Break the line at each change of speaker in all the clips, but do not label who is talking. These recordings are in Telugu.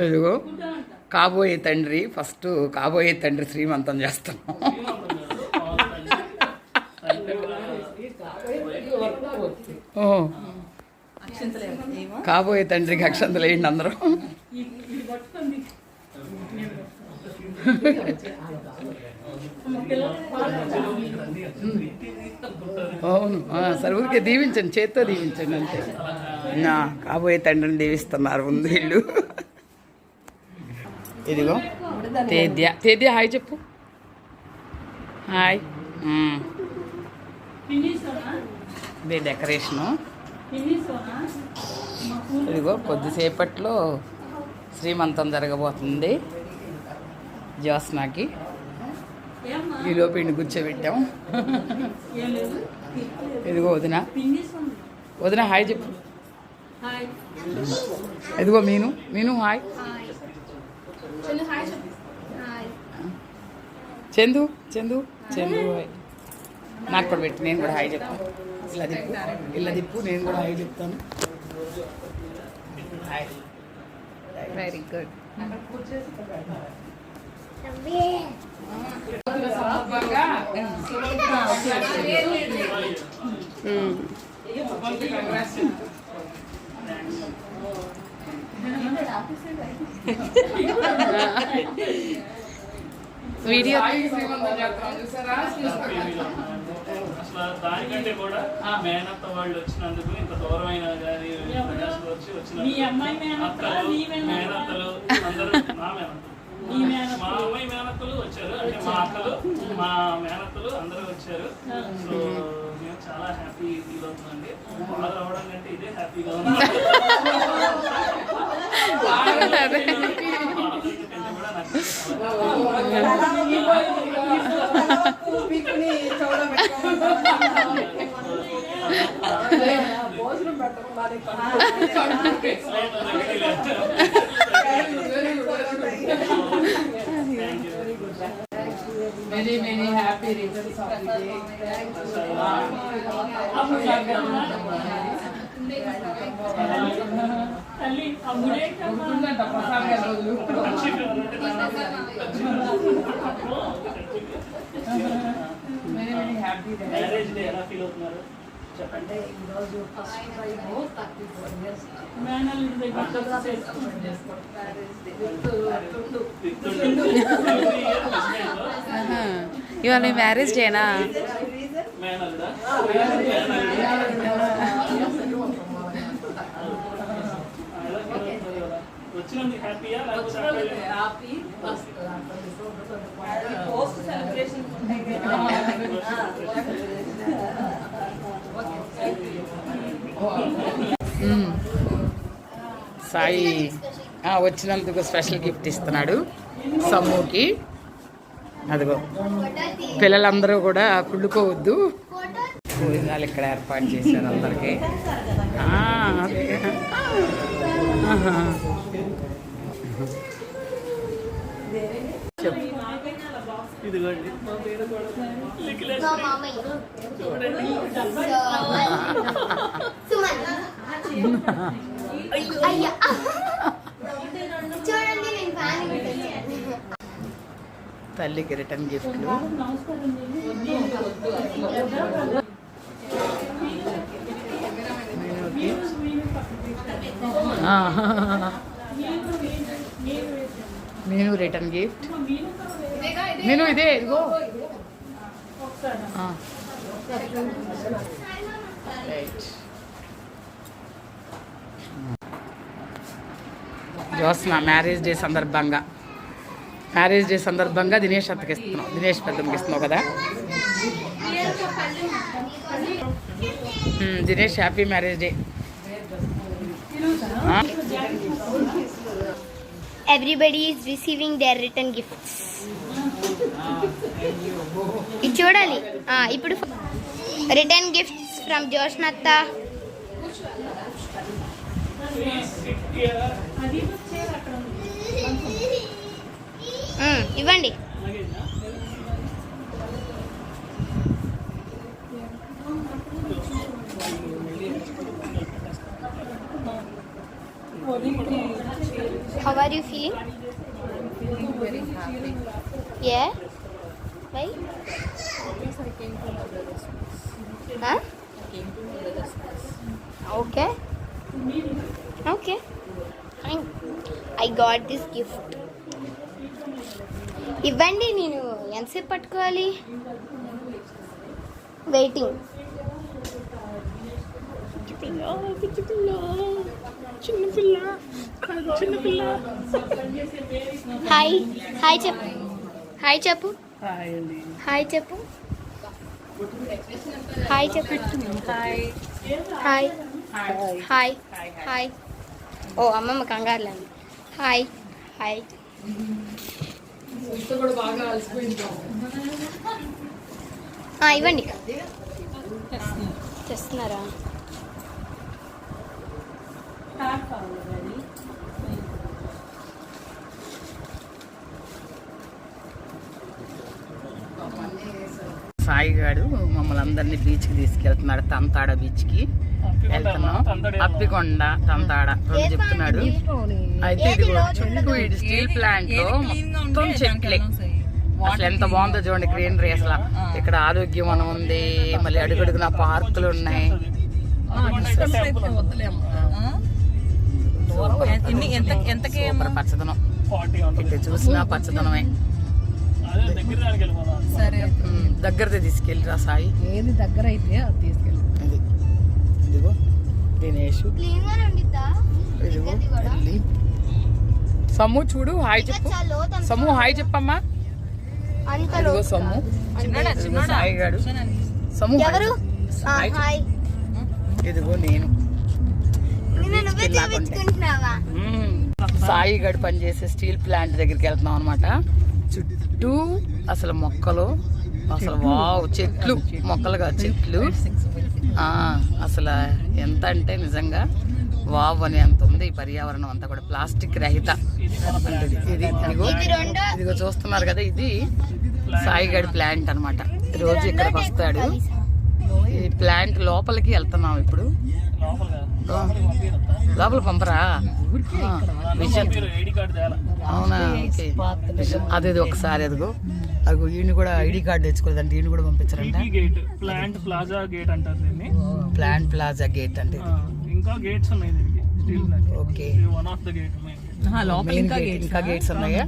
ఇదిగో కాబోయే తండ్రి, ఫస్ట్ కాబోయే తండ్రి శ్రీమంతం చేస్తున్నాం. కాబోయే తండ్రికి అక్షంతలు వేయండి అందరూ. అవును, సరే ఊరికే దీవించండి, చేత్తో దీవించండి అంతే. నా కాబోయే తండ్రిని దీవిస్తున్నారు ముందు వీళ్ళు. ఇదిగో తేద్య హాయ్ చెప్పు. హాయ్. ఇదే డెకరేషను. ఇదిగో కొద్దిసేపట్లో శ్రీమంతం జరగబోతుంది జ్యోత్స్నాకి. ఈలోపు ఇండి కూర్చోబెట్టాం. ఇదిగో వదిన, వదిన హాయ్ చెప్పు. ఇదిగో మీను హాయ్. చందు హాయ్. నాకు కూడా పెట్టి నేను కూడా హాయ్ చెప్తాను. ఇలా దిప్పు నేను కూడా హాయ్ చెప్తాను. హాయ్.
Very good. వీడియో
అసలు దానికంటే కూడా మేనత్త వాళ్ళు వచ్చినందుకు ఇంత దూరమైన మేనత్తలు అందరూ మా అమ్మాయి మేనత్తలు వచ్చారు, అంటే మా అక్కలు మా మేనత్తలు అందరూ వచ్చారు. సో మేము చాలా హ్యాపీ ఫీల్ అవుతుందండి. వాళ్ళు రావడం కంటే ఇదే హ్యాపీగా ఉంది.
Many happy returns of the day. Many happy
marriage day ఎలా ఫీల్ అవుతున్నారు చెప్పండి.
ఈరోజు ఫస్ట్ టైం 34 years
ఇవాళ మీ మ్యారేజ్ డేనా?
వచ్చినందుకు హ్యాపీయా
హ్యాపీ పోస్ట్ సెలబ్రేషన్
సాయి వచ్చినందుకు స్పెషల్ గిఫ్ట్ ఇస్తున్నాడు సమ్ముకి. అదిగో పిల్లలందరూ కూడా కుళ్ళుకోవద్దు, భోజనాలు ఇక్కడ ఏర్పాటు చేశారు అందరికీ. చెప్పు.
ఇదిగోండి
తల్లికి రిటర్న్ గిఫ్ట్లు. నేను రిటర్న్ గిఫ్ట్. నేను ఇదే ఇదిగో. జ్యోత్స్న మ్యారేజ్ డే సందర్భంగా దినేష్ అత్తకి ఇస్తున్నాం, దినేష్ పెద్దమ్మకి ఇస్తున్నావు కదా. Dinesh happy marriage day.
Everybody is receiving their return gifts. ఇది చూడాలి. ఇప్పుడు రిటర్న్ గిఫ్ట్స్ ఫ్రమ్ జోష్నత్త. ఇవ్వండి. How are you feeling?
Feeling very happy.
Yeah. Why?
Because I came to know the response.
Huh?
I came to know the response.
Okay. Okay. Fine. I got this gift. ఇవ్వండి, నేను ఎంతసేపు పట్టుకోవాలి? వెయిటింగ్. హాయ్ హాయ్ చెప్పు. హాయ్ చెప్పు. హాయ్ చెప్పు. హాయ్ చెప్పు. Hi hi hi. ఓ అమ్మమ్మ కంగారులేండి. Hi hi. ఇవ్వండి. చేస్తున్నారా?
సాయి గారు మమ్మల్ని అందరినీ బీచ్కి తీసుకెళ్తున్నాడు. తంతాడ బీచ్కి వెళ్తున్నాం. అప్పికొండ తంతాడ రెండు చెప్తున్నాడు. అయితే ఇది చుట్టూ ఇది స్టీల్ ప్లాంట్ లో మొత్తం చెట్లే. అసలు ఎంత బాగుందో చూడండి గ్రీనరీ. అసలు ఇక్కడ ఆరోగ్యవనం ఉంది, మళ్ళీ అడుగడుగున పార్కులు ఉన్నాయి. సూపర్ పచ్చదనం, ఇటు చూసినా పచ్చదనమే. దగ్గరదే తీసుకెళ్ళిరా సాయి.
ఏది దగ్గర అయితే అది తీసుకెళ్ళి.
అది ఇదిగో దినేష్,
క్లీన్గానే ఉండిద్దా?
ఇదిగో వెళ్ళి. సమ్ము చూడు, హాయ్ చెప్పు. సమ్ము హాయ్ చెప్పమ్మా.
అంత
ఇదిగో సమ్ము, ఇదిగో సాయి గారు. సమ్ము
ఎవరు?
హాయ్ చెప్పు.
హాయ్.
ఇదిగో నేను.
నువ్వే చూపించుకుంటున్నావా?
సాయి గడు పనిచేసే స్టీల్ ప్లాంట్ దగ్గరికి వెళ్తున్నాం అనమాట. చుట్టూ అసలు మొక్కలు, అసలు వావ్, చెట్లు, మొక్కలుగా చెట్లు. అసలు ఎంత అంటే నిజంగా వావ్ అని అంత ఉంది. ఈ పర్యావరణం అంతా కూడా ప్లాస్టిక్ రహిత. ఇది ఇదిగో చూస్తున్నారు కదా, ఇది సాయిగడ్ ప్లాంట్ అనమాట. రోజు ఇక్కడికి వస్తాడు. ఈ ప్లాంట్ లోపలికి వెళ్తున్నాం ఇప్పుడు. లోపల పంపరా? అవునా? ఓకే. అదేది ఒకసారి అదిగో అదిగో ఈయన కూడా ఐడి కార్డు తెచ్చుకోలేదంటే ఈయన కూడా పంపించారంట.
ప్లాంట్ ప్లాజా గేట్ అంటారు దీన్ని.
ప్లాంట్ ప్లాజా గేట్ అంటే
ఇంకా గేట్స్ ఉన్నాయి దీనికి.
Okay.
One of the gate
ఇంకా గేట్స్ ఉన్నాయా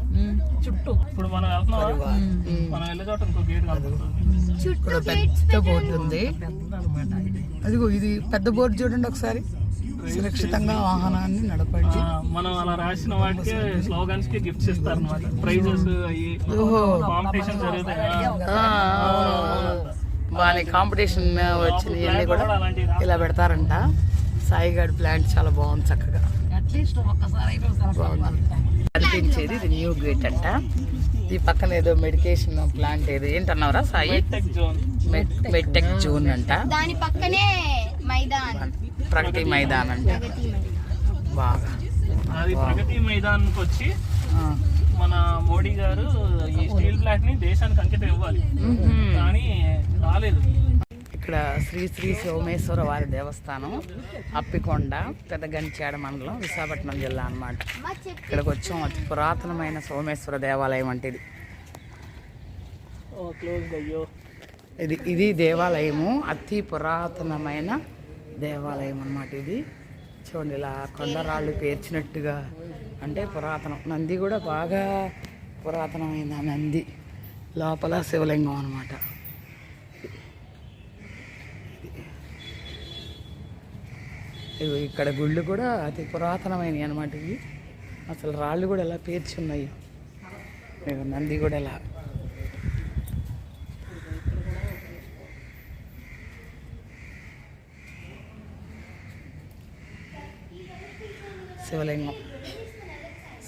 చుట్టూ? ఇప్పుడు మనం వెళ్తున్నాం, మనం వెళ్ళే చోట ఇంకో గేట్ కనబడుతుంది.
ఇక్కడ పెద్ద బోర్డు ఉంది. అదిగో ఇది పెద్ద బోర్డు చూడండి ఒకసారి. సురక్షితంగా వాహనాన్ని నడపండి.
మనం అలా రాసిన వాటికి స్లోగన్స్ కి గిఫ్ట్స్ ఇస్తారు అన్నమాట. ప్రైజెస్ అయ్యి కాంపిటీషన్ జరుగుతాయి.
బాగా కాంపిటీషన్ వచ్చినాయి అన్ని కూడా ఇలా పెడతారంట. సాయిగడ్ ప్లాంట్ చాలా బాగుంది, చక్కగా బాగుంది. కనిపించేది ఇది న్యూ గేట్ అంట. ఈ పక్కన ఏదో మెడికేషన్ ప్లాంట్ ఏదో ఏంటన్నారా సాయి? మెడ్టెక్ జోన్ అంట.
దాని పక్కనే మైదాన్,
ప్రగతి మైదాన్ అంట. బాగా
అది ప్రగతి మైదానికి వచ్చి మన మోడీ గారు ఈ స్టీల్ ప్లాంట్ ని దేశానికి అంకితం ఇవ్వాలి, కానీ రాలేదు.
ఇక్కడ శ్రీ శ్రీ సోమేశ్వర వారి దేవస్థానం, అప్పికొండ, పెద్దగంచాడ మండలం, విశాఖపట్నం జిల్లా అన్నమాట. ఇక్కడికి వచ్చాం. అతి పురాతనమైన సోమేశ్వర దేవాలయం అంటే ఇది దేవాలయము. అతి పురాతనమైన దేవాలయం అన్నమాట ఇది. చూడండి ఇలా కొండరాళ్ళు పేర్చినట్టుగా, అంటే పురాతనం. నంది కూడా బాగా పురాతనమైన నంది. లోపల శివలింగం అన్నమాట. ఇక్కడ గుళ్ళు కూడా అతి పురాతనమైనవి అన్నమాట ఇవి. అసలు రాళ్ళు కూడా ఎలా పేర్చి ఉన్నాయి. నంది కూడా ఎలా.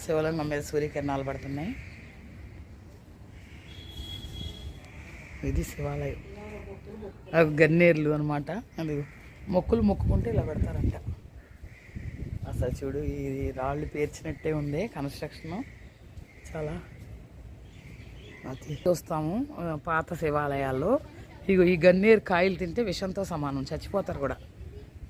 శివలింగం మీద సూర్యకిరణాలు పడుతున్నాయి. ఇది శివాలయం. అవి గన్నేర్లు అనమాట. అది మొక్కులు మొక్కుకుంటే ఇలా పెడతారంట. అసలు చూడు, ఇది రాళ్ళు పేర్చినట్టే ఉంది కన్స్ట్రక్షన్. చాలా చూస్తాము పాత శివాలయాల్లో. ఇగో ఈ గన్నేరు కాయలు తింటే విషంతో సమానం, చచ్చిపోతారు కూడా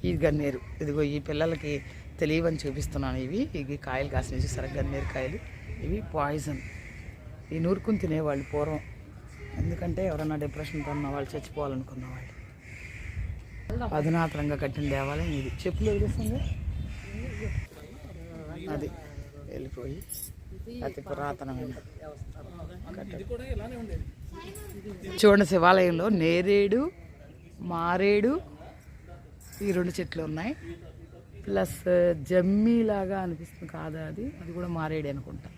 ఈ గన్నేరు. ఇదిగో ఈ పిల్లలకి తెలియవని చూపిస్తున్నాను. ఇవి కాయలు కాసిన చూసారా, గన్నేరు కాయలు. ఇవి పాయిజన్. ఈ నూరుకుని తినేవాళ్ళు పూర్వం, ఎందుకంటే ఎవరన్నా డిప్రెషన్తో ఉన్న వాళ్ళు, చచ్చిపోవాలనుకున్న వాళ్ళు. అధునాతనంగా కట్టిన దేవాలయం ఇది. చెప్పులు వదిలేస్తుంది అది వెళ్ళిపోయి అతి పురాతనమైన
ఇది కూడా ఇలానే ఉండేది.
చూడండి, శివాలయంలో నేరేడు, మారేడు ఈ 2 చెట్లు ఉన్నాయి. ప్లస్ జమ్మిలాగా అనిపిస్తుంది కాదా, అది కూడా మారేడు అనుకుంటా.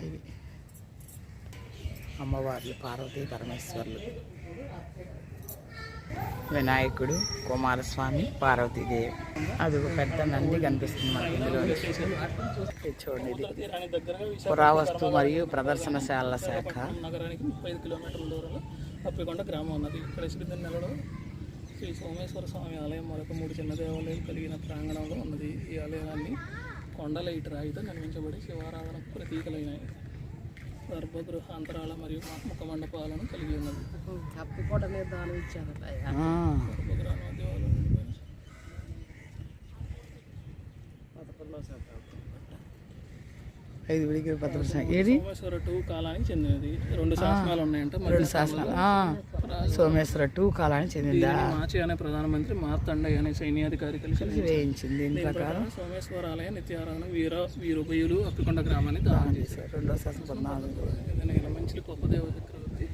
ఇవి అమ్మవార్లు, పార్వతీ పరమేశ్వర్లు, వినాయకుడు, కుమారస్వామి, పార్వతీదేవి. అది ఒక పెద్ద నంది కనిపిస్తుంది మనకి ఇందులో. చూడండి, ఇది
దాని దగ్గరగా
పురావస్తు మరియు ప్రదర్శనశాలల శాఖ.
నగరానికి 35 కిలోమీటర్ల దూరంలో అప్పికొండ గ్రామం ఉన్నది. ఇక్కడ శ్రీధర్ నెలలో శ్రీ సోమేశ్వర స్వామి ఆలయం మరొక 3 చిన్న దేవాలయాలు కలిగిన ప్రాంగణంలో ఉన్నది. ఈ ఆలయాన్ని కొండల ఇటు రాయితో నిర్మించబడి శివారాధనకు ప్రతీకలైనాయి. గర్భగృహ అంతరాల మరియు ముఖ మండపాలను కలిగి ఉన్నది.
అప్పికోటనే దానం ఇచ్చారు.
గర్భగృహ దేవాలయం
5 విడికి 10%. ఏది
సోమేశ్వర 2 కాలానికి చెందినది. 2 శాసనాలు ఉన్నాయంట.
2 శాసనాలు. సోమేశ్వర 2 కాలానికి చెందిందా?
మాచి అనే ప్రధానమంత్రి మార్తండయ్య అనే సైన్యాధికారి కలిసి
వేయించింది. దీని
దీని
ప్రకారం
ప్రకారం సోమేశ్వర ఆలయ నిత్యారాధన వీరుబయులు అప్పికొండ గ్రామాన్ని దానం చేశారు.
2వ శాసనం 14.
మంచి గొప్ప దేవ చక్రవర్తి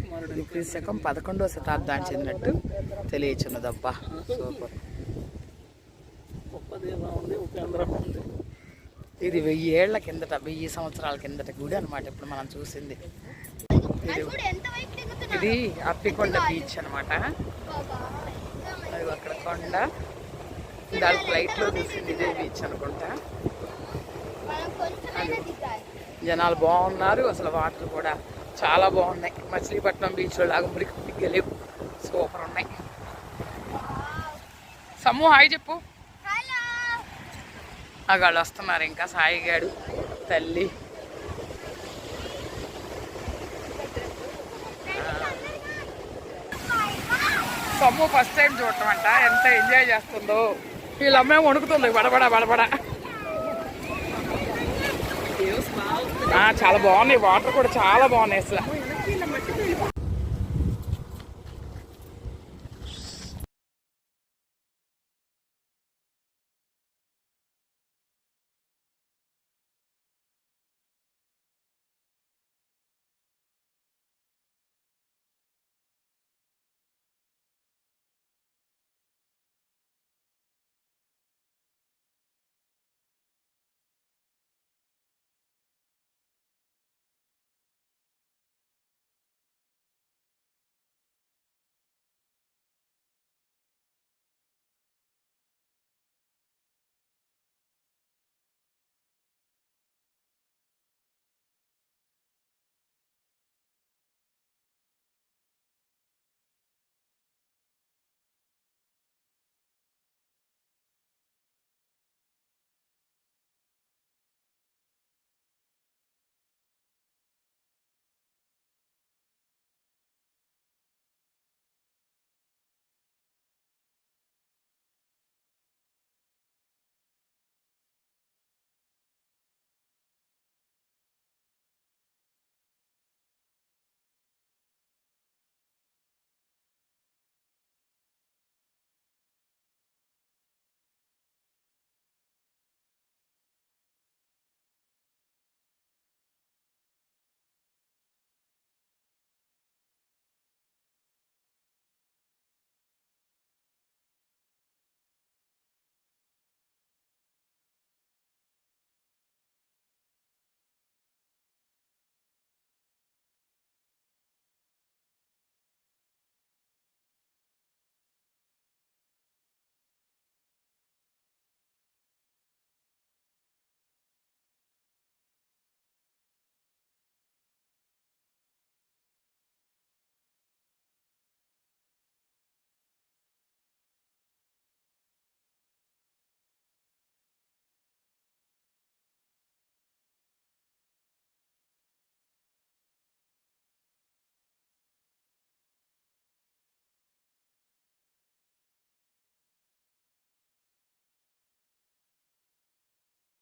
కుమారుడు
క్రీస్తు శకం 11వ శతాబ్దానికి చెందినట్టు తెలియచున్నదబ్బా. సూపర్.
గొప్ప దేవ ఉంది, ఉపేంద్ర ఉంది.
ఇది 1000 ఏళ్ల కిందట, 1000 సంవత్సరాల కిందట గుడి అనమాట ఇప్పుడు మనం చూసింది. ఇది అప్పికొండ బీచ్ అనమాట. అది అక్కడ కొండ, దాని ఫ్లైట్లో చూసింది ఇదే బీచ్ అనుకుంటా. జనాలు బాగున్నారు, అసలు వాటర్ కూడా చాలా బాగున్నాయి. మచిలీపట్నం బీచ్లో లాగా మురికి లేవు, సూపర్ ఉన్నాయి. సమ్ము హాయ్ చెప్పు. వాళ్ళు వస్తున్నారు ఇంకా, సాయిగాడు, తల్లి. సమ్ము ఫస్ట్ టైం చూడటం అంట, ఎంత ఎంజాయ్ చేస్తుందో. వీళ్ళ అమ్మాయి వణుకుతుంది బడబడ బడబడ. చాలా బాగున్నాయి, వాటర్ కూడా చాలా బాగున్నాయి అసలు.